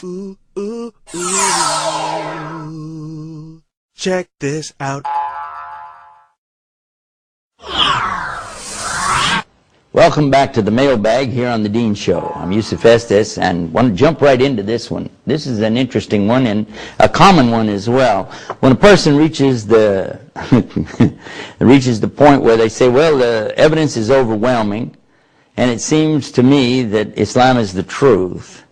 Ooh, ooh, ooh. Check this out. Welcome back to the Mailbag here on the Dean Show. I'm Yusuf Estes and want to jump right into this one. This is an interesting one and a common one as well. When a person reaches the reaches the point where they say, well, the evidence is overwhelming and it seems to me that Islam is the truth.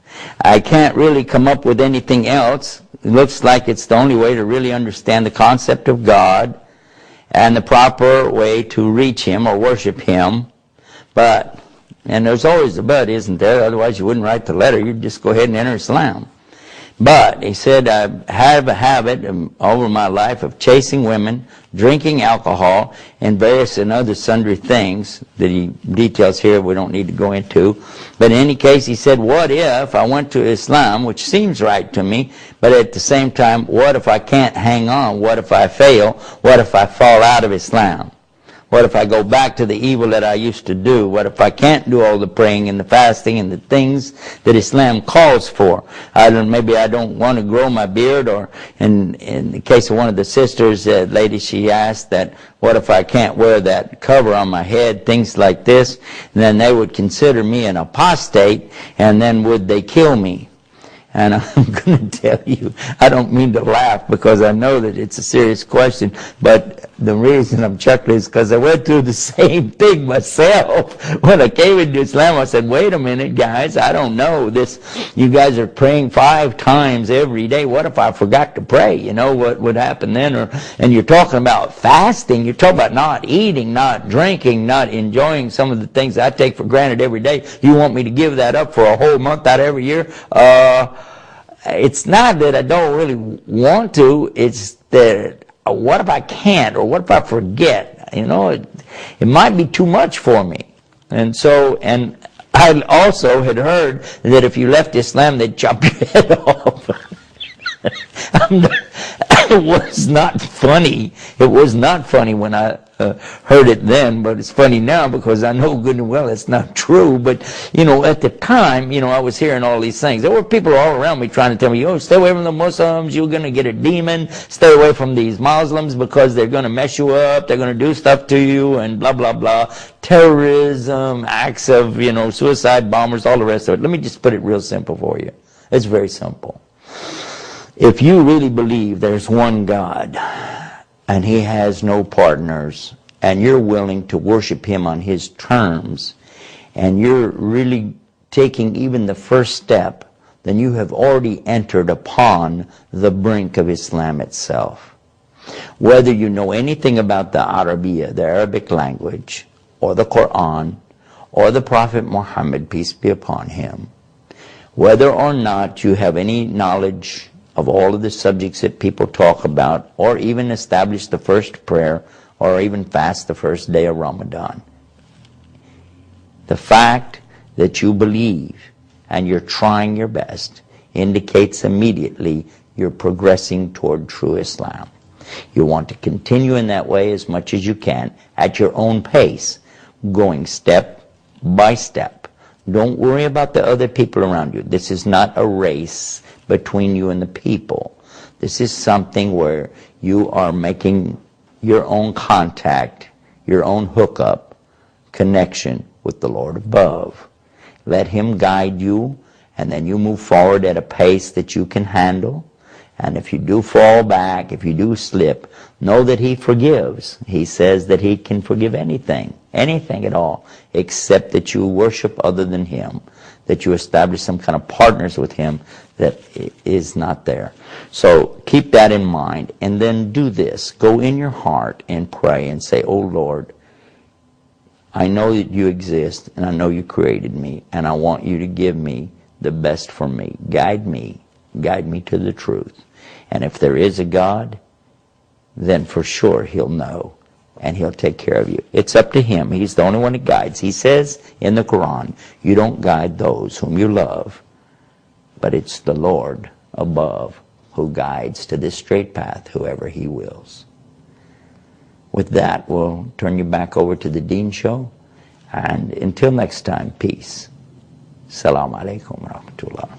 I can't really come up with anything else. It looks like it's the only way to really understand the concept of God and the proper way to reach Him or worship Him. But, and there's always a but, isn't there? Otherwise you wouldn't write the letter. You'd just go ahead and enter Islam. But, he said, I have a habit over my life of chasing women, drinking alcohol, and various and other sundry things that he details here we don't need to go into. But in any case, he said, what if I went to Islam, which seems right to me, but at the same time, what if I can't hang on? What if I fail? What if I fall out of Islam? What if I go back to the evil that I used to do? What if I can't do all the praying and the fasting and the things that Islam calls for? Maybe I don't want to grow my beard, or in the case of one of the sisters, lady, she asked that, what if I can't wear that cover on my head, things like this? And then they would consider me an apostate, and then would they kill me? And I'm going to tell you, I don't mean to laugh because I know that it's a serious question, but the reason I'm chuckling is because I went through the same thing myself. When I came into Islam, I said, wait a minute, guys, I don't know this. You guys are praying 5 times every day. What if I forgot to pray? You know, what would happen then? And you're talking about fasting. You're talking about not eating, not drinking, not enjoying some of the things I take for granted every day. You want me to give that up for a whole month out of every year? It's not that I don't really want to, it's that what if I can't, or what if I forget? You know, it might be too much for me. And so, and I also had heard that if you left Islam, they'd chop your head off. It was not funny. It was not funny when I heard it then, but it's funny now because I know good and well it's not true. But, you know, at the time, you know, I was hearing all these things. There were people all around me trying to tell me, oh, stay away from the Muslims, you're going to get a demon. Stay away from these Muslims because they're going to mess you up, they're going to do stuff to you, and blah, blah, blah. Terrorism, acts of, you know, suicide bombers, all the rest of it. Let me just put it real simple for you. It's very simple. If you really believe there's one God and He has no partners, and you're willing to worship Him on His terms, and you're really taking even the first step, then you have already entered upon the brink of Islam itself. Whether you know anything about the Arabiya, the Arabic language, or the Quran, or the Prophet Muhammad, peace be upon him, whether or not you have any knowledge of all of the subjects that people talk about, or even establish the first prayer, or even fast the first day of Ramadan. The fact that you believe and you're trying your best indicates immediately you're progressing toward true Islam. You want to continue in that way as much as you can, at your own pace, going step by step. Don't worry about the other people around you. This is not a race between you and the people. This is something where you are making your own contact, your own hookup, connection with the Lord above. Let Him guide you, and then you move forward at a pace that you can handle. And if you do fall back, if you do slip, know that He forgives. He says that He can forgive anything at all, except that you worship other than Him, that you establish some kind of partners with Him that is not there. So keep that in mind, and then do this. Go in your heart and pray and say, oh Lord, I know that you exist, and I know you created me, and I want you to give me the best for me. Guide me to the truth. And if there is a God, then for sure He'll know, and He'll take care of you. It's up to Him. He's the only one that guides. He says in the Quran, you don't guide those whom you love, but it's the Lord above who guides to this straight path whoever He wills. With that, we'll turn you back over to the Dean Show. And until next time, peace. Assalamu alaikum wa rahmatullah.